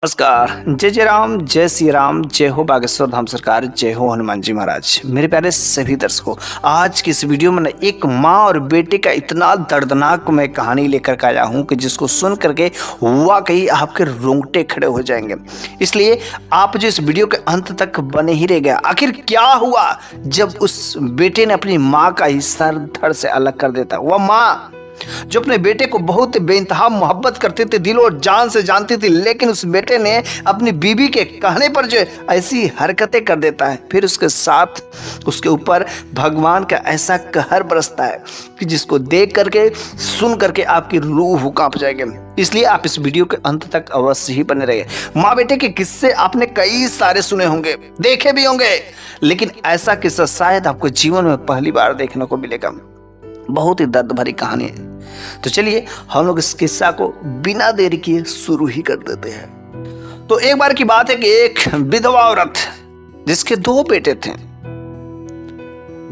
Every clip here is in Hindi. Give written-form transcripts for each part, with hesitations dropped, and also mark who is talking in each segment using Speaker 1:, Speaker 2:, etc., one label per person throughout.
Speaker 1: नमस्कार। जय जय राम, जय श्री राम, जय हो बागेश्वर धाम सरकार, जय हो हनुमान जी महाराज। मेरे प्यारे सभी दर्शकों, आज की इस वीडियो में एक माँ और बेटे का इतना दर्दनाक मैं कहानी लेकर के आया हूँ कि जिसको सुन करके वाकई आपके रोंगटे खड़े हो जाएंगे। इसलिए आप जो इस वीडियो के अंत तक बने ही रह गए। आखिर क्या हुआ जब उस बेटे ने अपनी माँ का ही सर धड़ से अलग कर देता। वह माँ जो अपने बेटे को बहुत बेइंतहा मोहब्बत करते थे, दिल और जान से जानती थी, लेकिन उस बेटे ने अपनी बीवी के कहने पर जो ऐसी हरकतें कर देता है, फिर उसके साथ उसके ऊपर भगवान का ऐसा कहर बरसता है कि जिसको देख करके सुन करके आपकी रूह कांप जाएगी। इसलिए आप इस वीडियो के अंत तक अवश्य ही बने रहिए। माँ बेटे के किस्से आपने कई सारे सुने होंगे, देखे भी होंगे, लेकिन ऐसा किस्सा शायद आपको जीवन में पहली बार देखने को मिलेगा। बहुत ही दर्द भरी कहानी है। तो चलिए हम लोग इस किस्सा को बिना देरी किए शुरू ही कर देते हैं। तो एक बार की बात है कि एक विधवा औरत जिसके दो बेटे थे,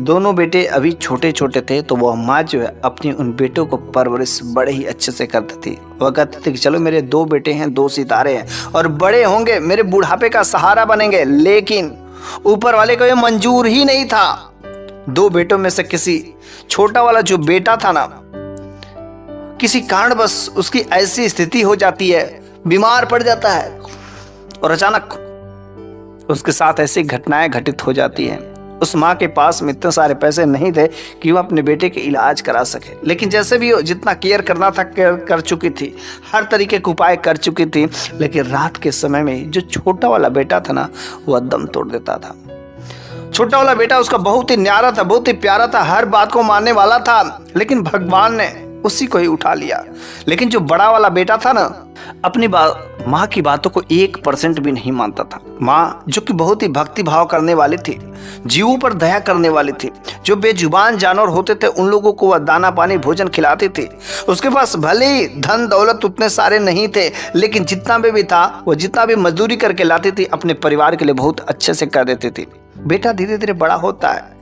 Speaker 1: दोनों बेटे अभी छोटे छोटे थे, तो वह माँ जो है अपनी उन बेटों को परवरिश बड़े ही अच्छे से करती थी। वह कहती थी कि चलो मेरे दो बेटे हैं, दो सितारे हैं और बड़े होंगे, मेरे बुढ़ापे का सहारा बनेंगे। लेकिन ऊपर वाले को यह मंजूर ही नहीं था। दो बेटों में से किसी छोटा वाला जो बेटा था ना, किसी कारणवश उसकी ऐसी स्थिति हो जाती है, बीमार पड़ जाता है और अचानक उसके साथ ऐसी घटनाएं घटित हो जाती हैं। उस माँ के पास में इतने सारे पैसे नहीं थे कि वह अपने बेटे के इलाज करा सके, लेकिन जैसे भी जितना केयर करना था कर चुकी थी, हर तरीके के उपाय कर चुकी थी। लेकिन रात के समय में जो छोटा वाला बेटा था ना, वह दम तोड़ देता था। छोटा वाला बेटा उसका बहुत ही न्यारा था, बहुत ही प्यारा था, हर बात को मानने वाला था, लेकिन भगवान ने उसी को ही उठा लिया। लेकिन जो बड़ा वाला बेटा था ना, अपनी माँ की बातों को 1% भी नहीं मानता था। माँ जो कि बहुत ही भक्ति भाव करने वाली थी, जीवों पर दया करने वाली थी, जो बेजुबान जानवर होते थे उन लोगों को वह दाना पानी भोजन खिलाती थी। उसके पास भले ही धन दौलत उतने सारे नहीं थे, लेकिन जितना भी था वो जितना भी मजदूरी करके लाती थी अपने परिवार के लिए बहुत अच्छे से कर देती थी। बेटा धीरे धीरे बड़ा होता है,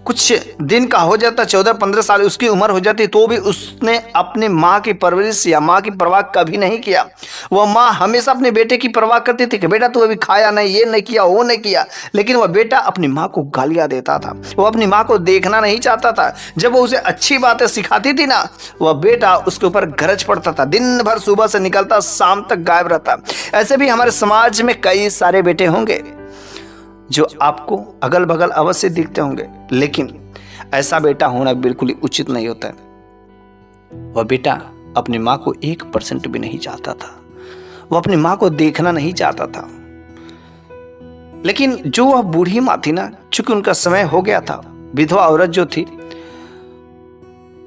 Speaker 1: कुछ दिन का हो जाता, 14-15 साल उसकी उम्र हो जाती, तो भी उसने अपने माँ की परवरिश या माँ की परवाह कभी नहीं किया। वह माँ हमेशा अपने बेटे की परवाह करती थी कि बेटा तू अभी खाया नहीं, ये नहीं किया, वो नहीं किया, लेकिन वह बेटा अपनी माँ को गालियाँ देता था। वह अपनी माँ को देखना नहीं चाहता था। जब वो उसे अच्छी बातें सिखाती थी ना, वह बेटा उसके ऊपर गरज पड़ता था। दिन भर सुबह से निकलता, शाम तक गायब रहता। ऐसे भी हमारे समाज में कई सारे बेटे होंगे जो आपको अगल बगल अवश्य दिखते होंगे, लेकिन ऐसा बेटा होना बिल्कुल ही उचित नहीं होता है। वह बेटा अपनी माँ को 1% भी नहीं चाहता था, वह अपनी माँ को देखना नहीं चाहता था। लेकिन जो वह बूढ़ी माँ थी ना, चूंकि उनका समय हो गया था, विधवा औरत जो थी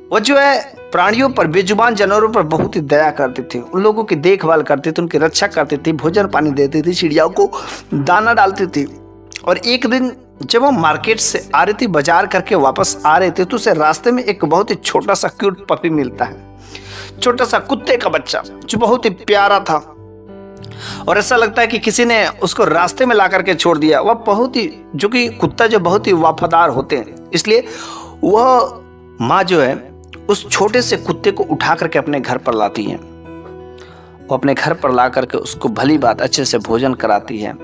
Speaker 1: वह जो है प्राणियों पर, बेजुबान जानवरों पर बहुत ही दया करती थी, उन लोगों की देखभाल करती थी, उनकी रक्षा करती थी, भोजन पानी देती थी, चिड़ियाओं को दाना डालती थी। और एक दिन जब वो मार्केट से आ रही थी, बाजार करके वापस आ रहे थे, तो उसे रास्ते में एक बहुत ही छोटा सा क्यूट पपी मिलता है, छोटा सा कुत्ते का बच्चा जो बहुत ही प्यारा था। और ऐसा लगता है कि किसी ने उसको रास्ते में ला करके छोड़ दिया। वह बहुत ही, जो कि कुत्ता जो बहुत ही वफादार होते हैं, इसलिए वह माँ जो है उस छोटे से कुत्ते को उठा करके अपने घर पर लाती है। वो अपने घर पर ला करके उसको भली बात अच्छे से भोजन कराती है,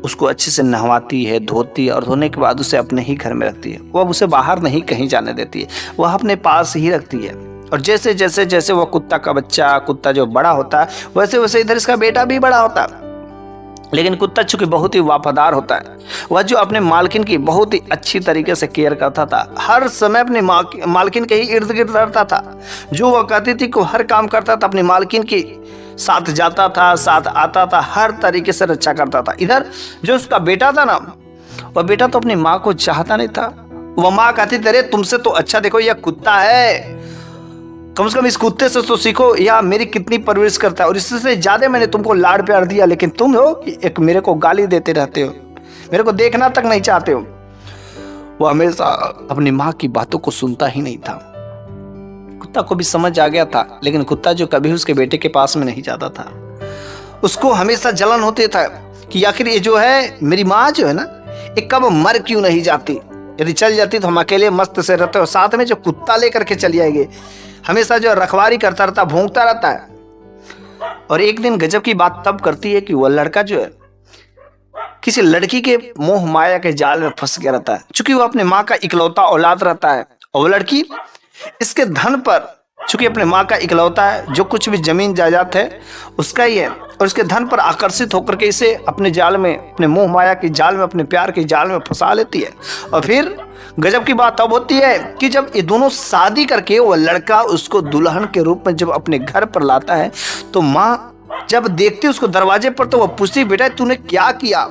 Speaker 1: उसको अच्छे से नहवाती है, धोती है, और धोने के बाद उसे अपने ही घर में रखती है। वह उसे बाहर नहीं कहीं जाने देती है, वह अपने पास ही रखती है। और जैसे जैसे जैसे वह कुत्ता का बच्चा, कुत्ता जो बड़ा होता है, वैसे वैसे इधर इसका बेटा भी बड़ा होता है। लेकिन कुत्ता चूंकि बहुत ही वफादार होता है, वह जो अपने मालकिन की बहुत ही अच्छी तरीके से केयर करता था, हर समय अपने मालकिन के ही इर्द गिर्द रहता था। जो वह कहती थी को हर काम करता था, अपनी मालकिन की साथ जाता था, साथ आता था, हर तरीके से रक्षा करता था। इधर जो उसका बेटा था ना, वह बेटा तो अपनी माँ को चाहता नहीं था। वह माँ कहती थी अरे तुमसे तो अच्छा देखो यह कुत्ता है, कम से कम इस कुत्ते से तो सीखो, यह मेरी कितनी परवरिश करता है और इससे ज्यादा मैंने तुमको लाड़ प्यार दिया, लेकिन तुम हो कि एक मेरे को गाली देते रहते हो, मेरे को देखना तक नहीं चाहते हो। वह हमेशा अपनी माँ की बातों को सुनता ही नहीं था। कुत्ता को भी समझ आ गया था, लेकिन कुत्ता जो कभी उसके बेटे के पास में नहीं जाता था, उसको हमेशा जलन होती था कि आखिर ये जो है मेरी माँ जो है ना, ये कब मर क्यों नहीं जाती। यदि चल जाती तो हम अकेले मस्त से रहते, और साथ में जो कुत्ता लेकर के चली आएगी, हमेशा जो रखवारी करता रहता, भौंकता रहता है। और एक दिन गजब की बात तब करती है कि वह लड़का जो है किसी लड़की के मोह माया के जाल में फंस गया रहता है, चूंकि वो अपने माँ का इकलौता औलाद रहता है और वो लड़की इसके धन पर, चूंकि अपने माँ का इकलौता है, जो कुछ भी जमीन जायदाद है उसका ही है, और इसके धन पर आकर्षित होकर के इसे अपने जाल में, अपने मोह माया के जाल में, अपने प्यार के जाल में फंसा लेती है। और फिर गजब की बात तब होती है कि जब ये दोनों शादी करके वो लड़का उसको दुल्हन के रूप में जब अपने घर पर लाता है, तो माँ जब देखती उसको दरवाजे पर, तो वो पूछती, बेटा तूने क्या किया?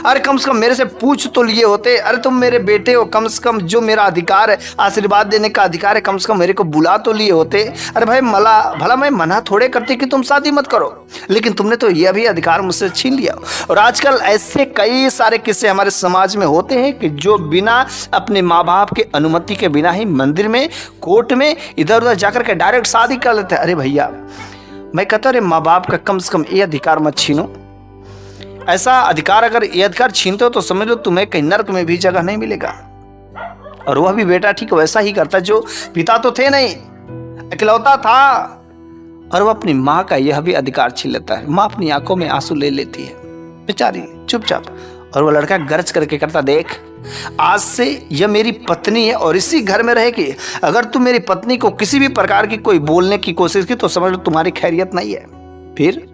Speaker 1: अरे कम से कम मेरे से पूछ तो लिए होते। अरे तुम मेरे बेटे हो, कम से कम जो मेरा अधिकार है, आशीर्वाद देने का अधिकार है, कम से कम मेरे को बुला तो लिए होते। अरे भाई भला मैं मना थोड़े करती कि तुम शादी मत करो, लेकिन तुमने तो यह भी अधिकार मुझसे छीन लिया। और आजकल ऐसे कई सारे किस्से हमारे समाज में होते हैं कि जो बिना अपने माँ बाप के अनुमति के बिना ही मंदिर में, कोर्ट में, इधर उधर जाकर के डायरेक्ट शादी कर लेते हैं। अरे भैया, मैं कहता अरे माँ बाप का कम से कम ये अधिकार मत छीनो। ऐसा अधिकार, अगर ये अधिकार छीनते हो तो समझ लो तुम्हें कहीं नर्क में भी जगह नहीं मिलेगा। और वह भी बेटा ठीक वैसा ही करता जो पिता तो थे नहीं, इकलौता था, और वह अपनी माँ का यह भी अधिकार छीन लेता है। माँ अपनी आंखों में आंसू ले लेती है बेचारी चुपचाप, और वह लड़का गरज करके करता, देख आज से यह मेरी पत्नी है और इसी घर में रहेगी। अगर तुम मेरी पत्नी को किसी भी प्रकार की कोई बोलने की कोशिश की तो समझ लो तुम्हारी खैरियत नहीं है। फिर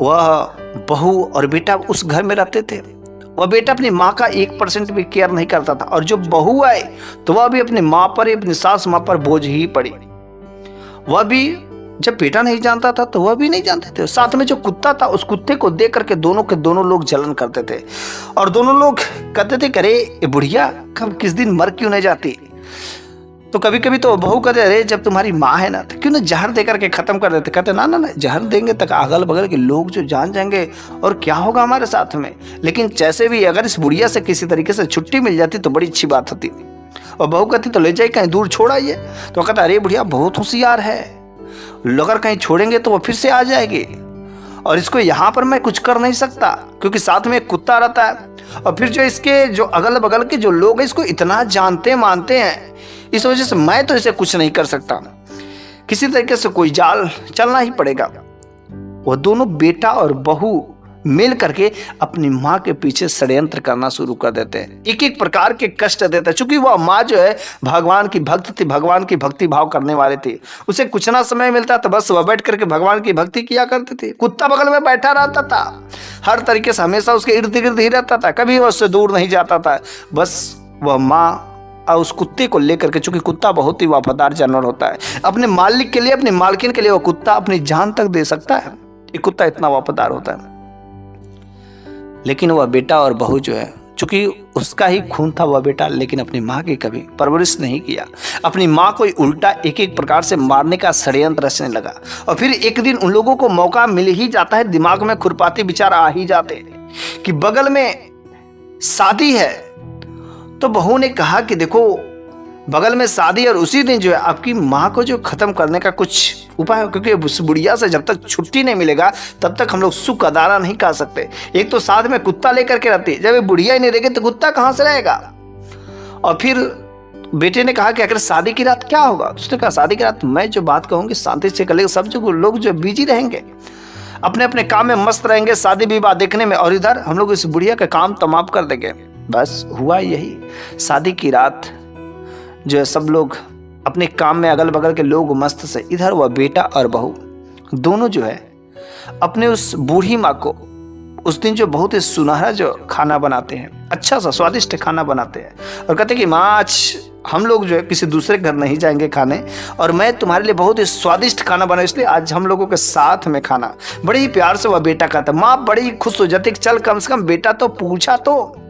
Speaker 1: वह बहू और बेटा उस घर में रहते थे। वह बेटा अपनी माँ का 1% भी केयर नहीं करता था, और जो बहू आए तो वह भी अपनी माँ पर, अपनी सास माँ पर बोझ ही पड़ी। वह भी जब बेटा नहीं जानता था तो वह भी नहीं जानते थे। साथ में जो कुत्ता था, उस कुत्ते को देख करके दोनों के दोनों लोग जलन करते थे, और दोनों लोग कहते थे करे ये बुढ़िया कब किस दिन मर क्यों नहीं जाती। तो कभी कभी तो बहू कहते अरे जब तुम्हारी माँ है ना तो क्यों ना जहर दे करके खत्म कर देते। कहते ना ना ना, जहर देंगे तक अगल बगल के लोग जो जान जाएंगे और क्या होगा हमारे साथ में। लेकिन जैसे भी अगर इस बुढ़िया से किसी तरीके से छुट्टी मिल जाती तो बड़ी अच्छी बात होती। और बहू कहती तो ले जाए कहीं दूर छोड़ आइए। तो कहता अरे बुढ़िया बहुत होशियार है, अगर कहीं छोड़ेंगे तो वो फिर से आ जाएगी, और इसको यहाँ पर मैं कुछ कर नहीं सकता क्योंकि साथ में एक कुत्ता रहता है। और फिर जो इसके जो अगल बगल के जो लोग हैं इसको इतना जानते मानते हैं, इस वजह से मैं तो इसे कुछ नहीं कर सकता, किसी तरीके से कोई जाल चलना ही पड़ेगा। वह दोनों बेटा और बहू मिल करके अपनी माँ के पीछे षड्यंत्र करना शुरू कर देते हैं, एक एक प्रकार के कष्ट देते हैं। चूंकि वह माँ जो है भगवान की भक्त थी, भगवान की भक्ति भाव करने वाले थे, उसे कुछ ना समय मिलता तो बस वह बैठ करके भगवान की भक्ति किया करते थे। कुत्ता बगल में बैठा रहता था, हर तरीके से हमेशा उसके इर्द गिर्द ही रहता था, कभी वह उससे दूर नहीं जाता था। बस वह माँ और उस कुत्ते को लेकर के, चूंकि कुत्ता बहुत ही वफादार जानवर होता है, अपने मालिक के लिए, अपनी मालकिन के लिए वो कुत्ता अपनी जान तक दे सकता है। ये कुत्ता इतना वफादार होता है। लेकिन वह बेटा और बहू जो है, चूंकि उसका ही खून था वह बेटा, लेकिन अपनी माँ की कभी परवरिश नहीं किया। अपनी माँ को उल्टा एक एक प्रकार से मारने का षड्यंत्र रचने लगा। और फिर एक दिन उन लोगों को मौका मिल ही जाता है, दिमाग में खुरपाती विचार आ ही जाते हैं कि बगल में शादी है। तो बहू ने कहा कि देखो बगल में शादी और उसी दिन जो है आपकी माँ को जो खत्म करने का कुछ उपाय हो, क्योंकि उस बुढ़िया से जब तक छुट्टी नहीं मिलेगा तब तक हम लोग सुख अदारा नहीं कर सकते। एक तो साथ में कुत्ता लेकर के रहती, जब ये बुढ़िया ही नहीं रहेगी तो कुत्ता कहाँ से रहेगा। और फिर बेटे ने कहा कि अगर शादी की रात क्या होगा। उसने कहा शादी की रात मैं जो बात कहूँगी शांति से कर लेंगे, सब जो लोग जो बिजी रहेंगे, अपने अपने काम में मस्त रहेंगे, शादी विवाह देखने में, और इधर हम लोग इस बुढ़िया का काम तमाम कर देंगे। बस हुआ यही, शादी की रात जो है सब लोग अपने काम में, अगल बगल के लोग मस्त से, इधर वह बेटा और बहू दोनों जो है अपने उस बूढ़ी माँ को उस दिन जो बहुत ही सुनहरा जो खाना बनाते हैं, अच्छा सा स्वादिष्ट खाना बनाते हैं, और कहते हैं कि माँ आज हम लोग जो है किसी दूसरे घर नहीं जाएंगे खाने, और मैं तुम्हारे लिए बहुत ही स्वादिष्ट खाना बना, इसलिए आज हम लोगों के साथ में खाना। बड़े ही प्यार से वह बेटा कहता, माँ बड़ी ही खुश हो जाती, चल कम से कम बेटा तो पूछा तो।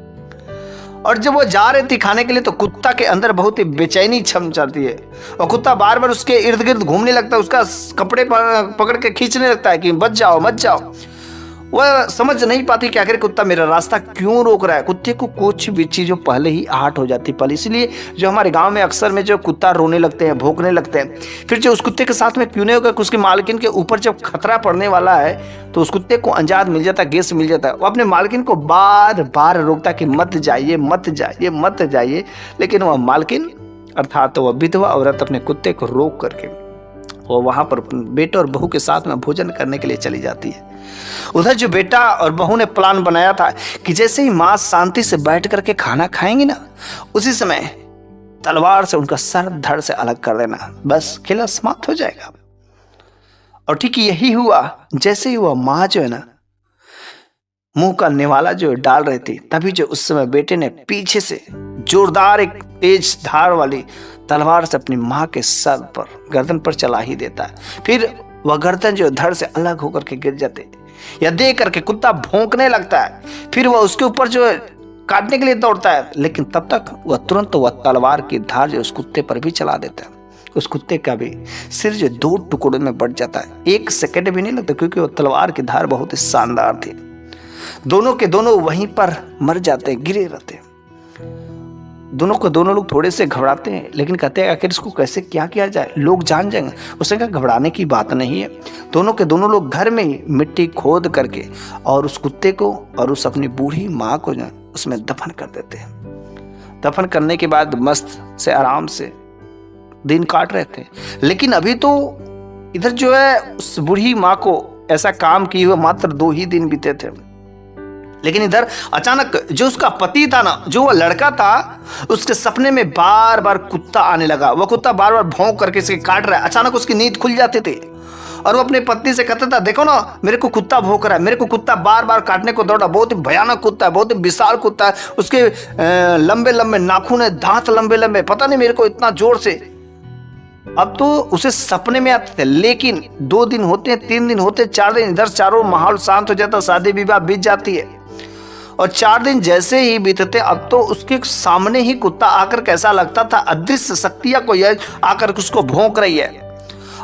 Speaker 1: और जब वो जा रही थी खाने के लिए तो कुत्ता के अंदर बहुत ही बेचैनी छम जाती है, और कुत्ता बार बार उसके इर्द गिर्द घूमने लगता है, उसका कपड़े पकड़ के खींचने लगता है कि मत जाओ मत जाओ। वह समझ नहीं पाती कि आखिर कुत्ता मेरा रास्ता क्यों रोक रहा है। कुत्ते को कुछ भी चीज़ों पहले ही आहट हो जाती पहले, इसलिए जो हमारे गांव में अक्सर में जो कुत्ता रोने लगते हैं, भौंकने लगते हैं, फिर जो उस कुत्ते के साथ में क्यों नहीं होगा कि उसकी मालकिन के ऊपर जब खतरा पड़ने वाला है तो उस कुत्ते को अंजाद मिल जाता है, गैस मिल जाता है। वो अपने मालकिन को बार बार रोकता कि मत जाइए मत जाइए मत जाइए, लेकिन वह मालकिन अर्थात वह विधवा औरत अपने कुत्ते को रोक करके वो वहाँ पर बेटे और बहू के साथ में भोजन करने के लिए चली जाती है। उधर जो बेटा और बहू ने प्लान बनाया था कि जैसे ही माँ शांति से बैठ करके खाना खाएंगी ना, उसी समय तलवार से उनका सर धड़ से अलग कर देना, बस खेला समाप्त हो जाएगा। और ठीक यही हुआ। जैसे ही वह माँ जो है ना मुंह का निवाला जो डाल रही थी, तभी जो उस समय बेटे ने पीछे से जोरदार एक तेज धार वाली तलवार से अपनी माँ के सर पर, गर्दन पर चला ही देता है। फिर वह गर्दन जो धड़ से अलग होकर के गिर जाते, या देख करके कुत्ता भौंकने लगता है। फिर वह उसके ऊपर जो काटने के लिए दौड़ता है, लेकिन तब तक वह तुरंत वह तलवार की धार जो उस कुत्ते पर भी चला देता है। उस कुत्ते का भी सिर जो 2 टुकड़ों में बट जाता है। 1 सेकंड भी नहीं लगता, क्योंकि वह तलवार की धार बहुत ही शानदार थी। दोनों के दोनों वहीं पर मर जाते, गिरे रहते। दोनों को दोनों लोग थोड़े से घबराते हैं, लेकिन कहते हैं आखिर इसको कैसे क्या किया जाए, लोग जान जाएंगे। उसने कहा घबराने की बात नहीं है। दोनों के दोनों लोग घर में ही मिट्टी खोद करके और उस कुत्ते को और उस अपनी बूढ़ी माँ को जो उसमें दफन कर देते हैं। दफन करने के बाद मस्त से आराम से दिन काट रहे थे। लेकिन अभी तो इधर जो है उस बूढ़ी माँ को ऐसा काम किए हुए मात्र 2 ही दिन बीते थे। लेकिन इधर अचानक जो उसका पति था ना, जो वो लड़का था, उसके सपने में बार बार कुत्ता आने लगा। वो कुत्ता बार बार भौंक करके इसे काट रहा है। अचानक उसकी नींद खुल जाती थी और वो अपनी पत्नी से कहता था, देखो ना मेरे को कुत्ता भौंक रहा है, मेरे को कुत्ता बार बार काटने को दौड़ा। बहुत ही भयानक कुत्ता है, बहुत ही विशाल कुत्ता है। उसके लंबे लंबे नाखून है, दांत लंबे लंबे, पता नहीं मेरे को इतना जोर से। अब तो उसे सपने में आते थे। लेकिन 2 दिन होते हैं, 3 दिन होते, 4 दिन, इधर चारों माहौल शांत हो जाता, शादी विवाह बीत जाती है। और 4 दिन जैसे ही बीतते, अब तो उसके सामने ही कुत्ता आकर कैसा लगता था, अदृश्य शक्तियां को यह आकर उसको भौंक रही है।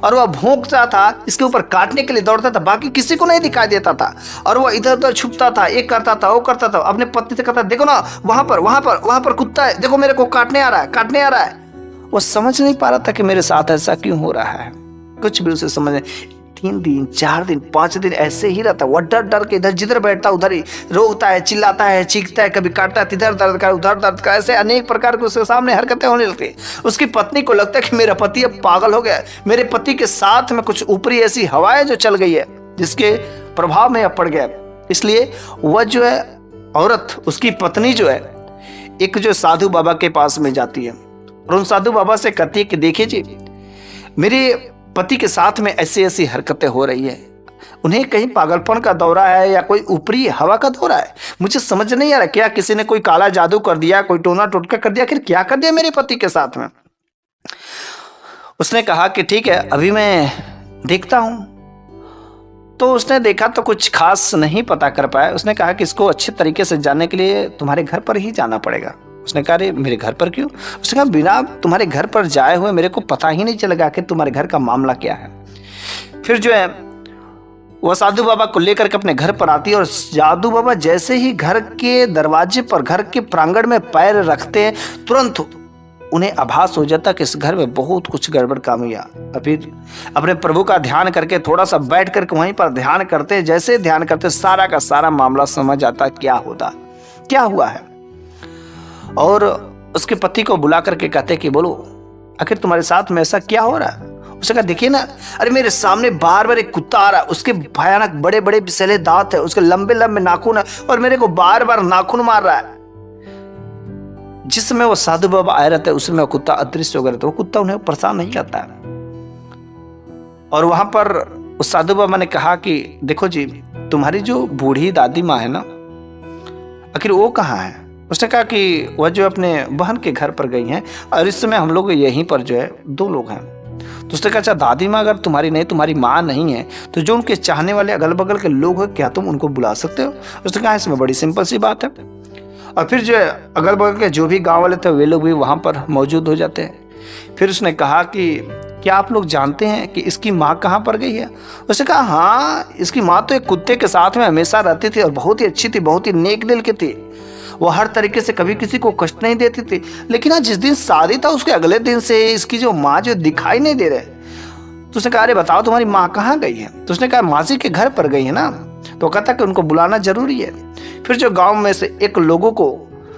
Speaker 1: और वह भौंकता था, इसके ऊपर काटने के लिए दौड़ता था, बाकी किसी को नहीं दिखाई देता था। और वह इधर उधर छुपता था, एक करता था, वो करता था। अपने पत्नी से कहता, देखो ना वहां पर कुत्ता है, देखो मेरे को काटने आ रहा है। वो समझ नहीं पा रहा था कि मेरे साथ ऐसा क्यों हो रहा है, कुछ भी उसे समझ नहीं। 3 दिन, 4 दिन, 5 दिन ऐसे ही रहता। वह डर डर के इधर जिधर बैठता उधर ही रोता है, चिल्लाता है, चीखता है, कभी काटता है, इधर दर्द का उधर दर्द का, ऐसे अनेक प्रकार के उसके सामने हरकतें होने लगती। उसकी पत्नी को लगता है कि मेरा पति अब पागल हो गया है, मेरे पति के साथ में कुछ ऊपरी ऐसी हवाएं जो चल गई है, जिसके प्रभाव में अब पड़ गया। इसलिए वह जो है औरत, उसकी पत्नी जो है, एक जो साधु बाबा के पास में जाती है और उन साधु बाबा से कहती है कि देखिए जी, मेरे पति के साथ में ऐसी ऐसी हरकतें हो रही है, उन्हें कहीं पागलपन का दौरा है या कोई ऊपरी हवा का दौरा है, मुझे समझ नहीं आ रहा। क्या किसी ने कोई काला जादू कर दिया, कोई टोना टोटका कर दिया, क्या कर दिया मेरे पति के साथ में। उसने कहा कि ठीक है, अभी मैं देखता हूं। तो उसने देखा तो कुछ खास नहीं पता कर पाया। उसने कहा कि इसको अच्छे तरीके से जानने के लिए तुम्हारे घर पर ही जाना पड़ेगा। उसने कहा अरे मेरे घर पर क्यों? उसने कहा बिना तुम्हारे घर पर जाए हुए मेरे को पता ही नहीं चलेगा कि तुम्हारे घर का मामला क्या है। फिर जो है वह साधु बाबा को लेकर के अपने घर पर आती है और साधु बाबा जैसे ही घर के दरवाजे पर, घर के प्रांगण में पैर रखते हैं, तुरंत उन्हें आभास हो जाता कि इस घर में बहुत कुछ गड़बड़ काम हुआ। अभी अपने प्रभु का ध्यान करके थोड़ा सा बैठ करके वहीं पर ध्यान करते, जैसे ध्यान करते सारा का सारा मामला समझ आता क्या होता, क्या हुआ है। और उसके पति को बुला करके कहते कि बोलो आखिर तुम्हारे साथ में ऐसा क्या हो रहा है। उसने कहा देखिए ना, अरे मेरे सामने बार बार एक कुत्ता आ रहा है, उसके भयानक बड़े बड़े विषैले दांत है, उसके लंबे लंबे नाखून है और मेरे को बार बार नाखून मार रहा है। जिस समय वो साधु बाबा आए रहते उसमें वो कुत्ता अदृश्य हो गया, तो वो कुत्ता उन्हें परेशान नहीं करता है। और वहां पर उस साधु बाबा ने कहा कि देखो जी, तुम्हारी जो बूढ़ी दादी माँ है ना, आखिर वो कहाँ है। उसने कहा कि वह जो अपने बहन के घर पर गई हैं और इस समय हम लोग यहीं पर जो है 2 लोग हैं। तो उसने कहा अच्छा दादी माँ अगर तुम्हारी नहीं, तुम्हारी माँ नहीं है, तो जो उनके चाहने वाले अगल बगल के लोग हैं, क्या तुम उनको बुला सकते हो। उसने कहा इसमें बड़ी सिंपल सी बात है। और फिर जो है अगल बगल के जो भी गाँव वाले थे वे लोग भी वहाँ पर मौजूद हो जाते हैं। फिर उसने कहा कि क्या आप लोग जानते हैं कि इसकी माँ कहाँ पर गई है। उसने कहा हाँ, इसकी माँ तो एक कुत्ते के साथ में हमेशा रहती थी और बहुत ही अच्छी थी, बहुत ही नेक दिल की थी। वो हर तरीके से कभी किसी को कष्ट नहीं देती थी। लेकिन आज जिस दिन शादी था उसके अगले दिन से इसकी जो माँ जो दिखाई नहीं दे रहे। तो उसने कहा अरे बताओ तुम्हारी माँ कहाँ गई है। तो उसने कहा मासी के घर पर गई है ना। तो कहता कि उनको बुलाना जरूरी है। फिर जो गांव में से एक लोगों को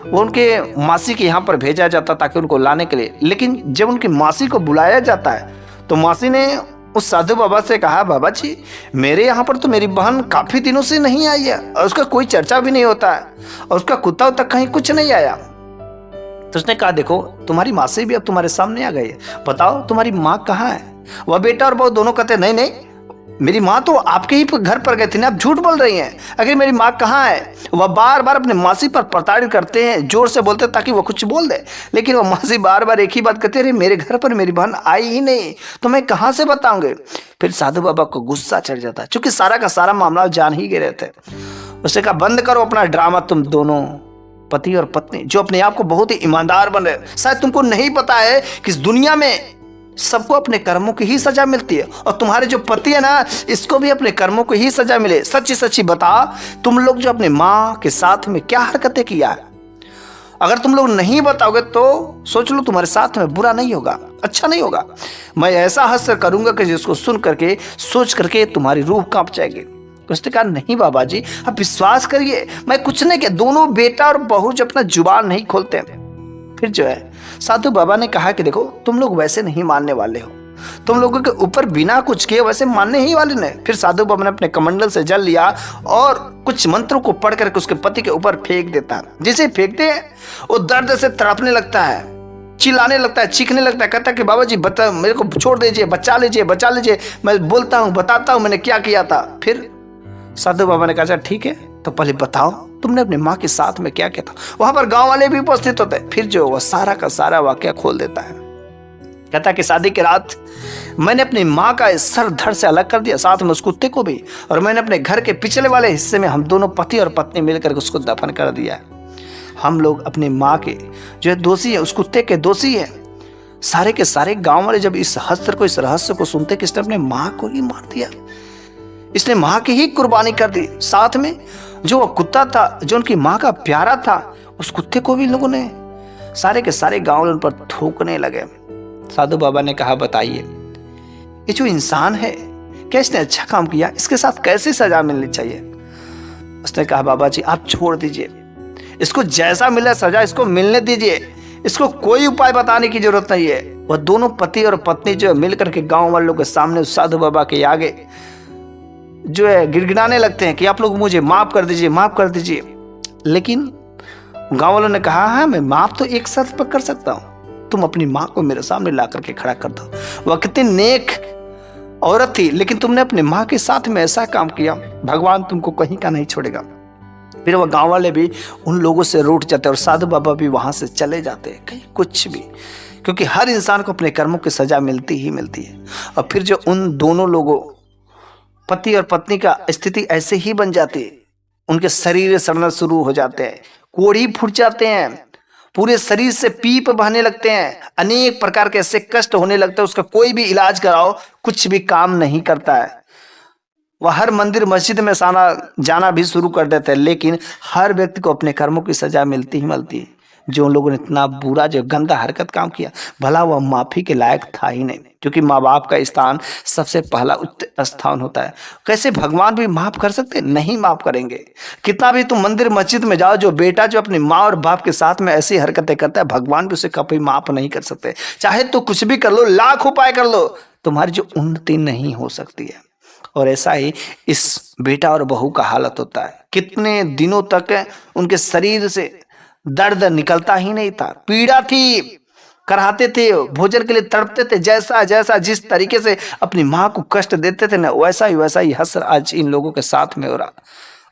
Speaker 1: वो उनके मासी के यहाँ पर भेजा जाता ताकि उनको लाने के लिए। लेकिन जब उनकी मासी को बुलाया जाता है तो मासी ने उस साधु बाबा से कहा, बाबा जी मेरे यहाँ पर तो मेरी बहन काफी दिनों से नहीं आई है और उसका कोई चर्चा भी नहीं होता है और उसका कुत्ता तक कहीं कुछ नहीं आया। तो उसने कहा, देखो तुम्हारी माँ से भी अब तुम्हारे सामने आ गई है, बताओ तुम्हारी माँ कहाँ है। वह बेटा और बहू दोनों कहते, नहीं नहीं मेरी माँ तो आपके ही घर पर गई थी ना, आप झूठ बोल रही हैं, आखिर मेरी माँ कहाँ है। वह बार बार अपने मासी पर प्रताड़ित करते हैं, जोर से बोलते ताकि वो कुछ बोल दे, लेकिन वह मासी बार बार एक ही बात कहते, अरे मेरे घर पर मेरी बहन आई ही नहीं तो मैं कहाँ से बताऊंगे। फिर साधु बाबा को गुस्सा चढ़ जाता है, क्योंकि सारा का सारा मामला जान ही गए थे। उसने कहा, बंद करो अपना ड्रामा, तुम दोनों पति और पत्नी जो अपने आप को बहुत ही ईमानदार बन रहे, शायद तुमको नहीं पता है कि इस दुनिया में सबको अपने कर्मों की ही सजा मिलती है और तुम्हारे जो पति है ना, इसको भी अपने कर्मों को ही सजा मिले। सच्ची सच्ची बता, तुम लोग जो अपने माँ के साथ में क्या हरकतें किया है। अगर तुम लोग नहीं बताओगे तो सोच लो तुम्हारे साथ में बुरा नहीं होगा, अच्छा नहीं होगा। मैं ऐसा हास्य करूंगा कि जिसको सुन करके सोच करके तुम्हारी रूह कांप जाएगी। उसने कहा, नहीं बाबा जी आप विश्वास करिए, मैं कुछ नहीं किया। दोनों बेटा और बहू जो अपना जुबान नहीं खोलते। फिर जो है साधु बाबा ने कहा कि देखो तुम लोग वैसे नहीं मानने वाले हो, तुम लोगों के ऊपर बिना कुछ किए वैसे मानने ही वाले नहीं। फिर साधु बाबा ने अपने कमंडल से जल लिया और कुछ मंत्रों को पढ़ करके उसके पति के ऊपर फेंक देता है। जिसे फेंकते हैं वो दर्द से तड़पने लगता है, चिल्लाने लगता है, चीखने लगता है, कहता है कि बाबा जी बता, मेरे को छोड़ दीजिए, बचा लीजिए, बचा लीजिए, मैं बोलता हूँ, बताता हूँ मैंने क्या किया था। फिर साधु बाबा ने कहा, ठीक है तो पहले बताओ तुमने अपने माँ के साथ में क्या किया था। वहां पर गांव वाले भी उपस्थित होते हैं। फिर जो वह सारा का सारा वाकया खोल देता है। कहता कि शादी की रात मैंने अपनी माँ का सर धड़ से अलग कर दिया, साथ में उस कुत्ते को भी, और मैंने अपने घर के पिछले वाले हिस्से में हम दोनों पति और पत्नी मिलकर उसको दफन कर दिया। हम लोग अपनी माँ के जो है दोषी है, उस कुत्ते के दोषी है। सारे के सारे गांव वाले जब इस रहस्य को सुनते कि इसने अपने माँ को ही मार दिया, इसने माँ की ही कुर्बानी कर दी, साथ में जो वो कुत्ता था जो उनकी माँ का प्यारा था, उस कुत्ते को भी लोगों ने, सारे के सारे गांव उन पर थूकने लगे। साधु बाबा ने कहा, बताइए ये जो इंसान है क्या इसने अच्छा काम किया, इसके साथ कैसे सजा मिलनी चाहिए। उसने कहा, बाबा जी आप छोड़ दीजिए, इसको जैसा मिले सजा इसको मिलने दीजिए, इसको कोई उपाय बताने की जरूरत नहीं है। वह दोनों पति और पत्नी जो है मिलकर के गांव वालों के सामने साधु बाबा के आगे जो है गिड़गिड़ाने लगते हैं कि आप लोग मुझे माफ कर दीजिए, माफ कर दीजिए। लेकिन गांव वालों ने कहा, हाँ मैं माफ तो एक शर्त पर कर सकता हूं, तुम अपनी माँ को मेरे सामने ला करके खड़ा कर दो। वह कितनी नेक औरत थी, लेकिन तुमने अपने माँ के साथ में ऐसा काम किया, भगवान तुमको कहीं का नहीं छोड़ेगा। फिर वह गांव वाले भी उन लोगों से रूठ जाते और साधु बाबा भी वहां से चले जाते कहीं कुछ भी, क्योंकि हर इंसान को अपने कर्मों की सजा मिलती ही मिलती है। और फिर जो उन दोनों लोगों पति और पत्नी का स्थिति ऐसे ही बन जाती है, उनके शरीर सड़ना शुरू हो जाते हैं, कोढ़ी फूट जाते हैं, पूरे शरीर से पीप बहने लगते हैं, अनेक प्रकार के ऐसे कष्ट होने लगते हैं, उसका कोई भी इलाज कराओ कुछ भी काम नहीं करता है। वह हर मंदिर मस्जिद में जाना भी शुरू कर देते हैं, लेकिन हर व्यक्ति को अपने कर्मों की सजा मिलती ही मिलती है। जो उन लोगों ने इतना बुरा जो गंदा हरकत काम किया, भला वह माफी के लायक था ही नहीं, क्योंकि माँ बाप का स्थान सबसे पहला उच्च स्थान होता है। कैसे भगवान भी माफ कर सकते? नहीं माफ करेंगे। कितना भी तुम मंदिर मस्जिद में जाओ, जो बेटा जो अपनी माँ और बाप के साथ में ऐसी हरकतें करता है, भगवान भी उसे कभी माफ नहीं कर सकते। चाहे तो कुछ भी कर लो, लाख उपाय कर लो, तुम्हारी जो उन्नति नहीं हो सकती है। और ऐसा ही इस बेटा और बहू का हालत होता है। कितने दिनों तक उनके शरीर से दर्द निकलता ही नहीं था, पीड़ा थी, कराहते थे, भोजन के लिए तड़पते थे। जैसा जैसा जिस तरीके से अपनी माँ को कष्ट देते थे ना, वैसा ही हसर आज इन लोगों के साथ में हो रहा।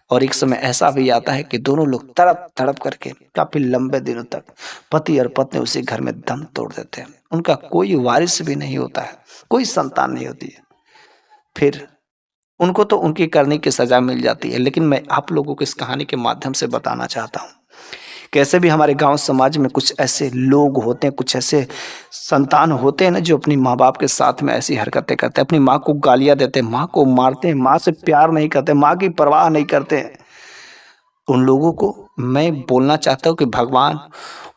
Speaker 1: और एक समय ऐसा भी आता है कि दोनों लोग तड़प तड़प करके काफी लंबे दिनों तक पति और पत्नी उसी घर में दम तोड़ देते हैं। उनका कोई वारिस भी नहीं होता है, कोई संतान नहीं होती है। फिर उनको तो उनकी करने की सजा मिल जाती है। लेकिन मैं आप लोगों को इस कहानी के माध्यम से बताना चाहता हूँ, कैसे भी हमारे गांव समाज में कुछ ऐसे लोग होते हैं, कुछ ऐसे संतान होते हैं ना, जो अपनी माँ बाप के साथ में ऐसी हरकतें करते हैं, अपनी माँ को गालियां देते हैं, माँ को मारते हैं, माँ से प्यार नहीं करते, माँ की परवाह नहीं करते हैं। उन लोगों को मैं बोलना चाहता हूँ कि भगवान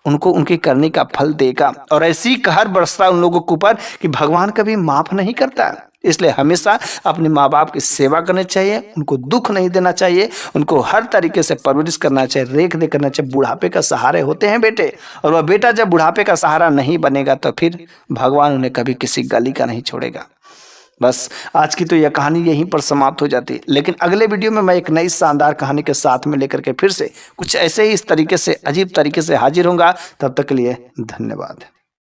Speaker 1: उनको उनकी करने का फल देगा। और ऐसी कहर बरसता है उन लोगों के ऊपर कि भगवान कभी माफ नहीं करता। इसलिए हमेशा अपने माँ बाप की सेवा करनी चाहिए, उनको दुख नहीं देना चाहिए, उनको हर तरीके से परवरिश करना चाहिए, रेख दे करना चाहिए। बुढ़ापे का सहारे होते हैं बेटे, और वह बेटा जब बुढ़ापे का सहारा नहीं बनेगा तो फिर भगवान उन्हें कभी किसी गली का नहीं छोड़ेगा। बस आज की तो यह कहानी यहीं पर समाप्त हो जाती, लेकिन अगले वीडियो में मैं एक नई शानदार कहानी के साथ में लेकर के फिर से कुछ ऐसे ही इस तरीके से अजीब तरीके से हाजिर होऊंगा। तब तक के लिए धन्यवाद।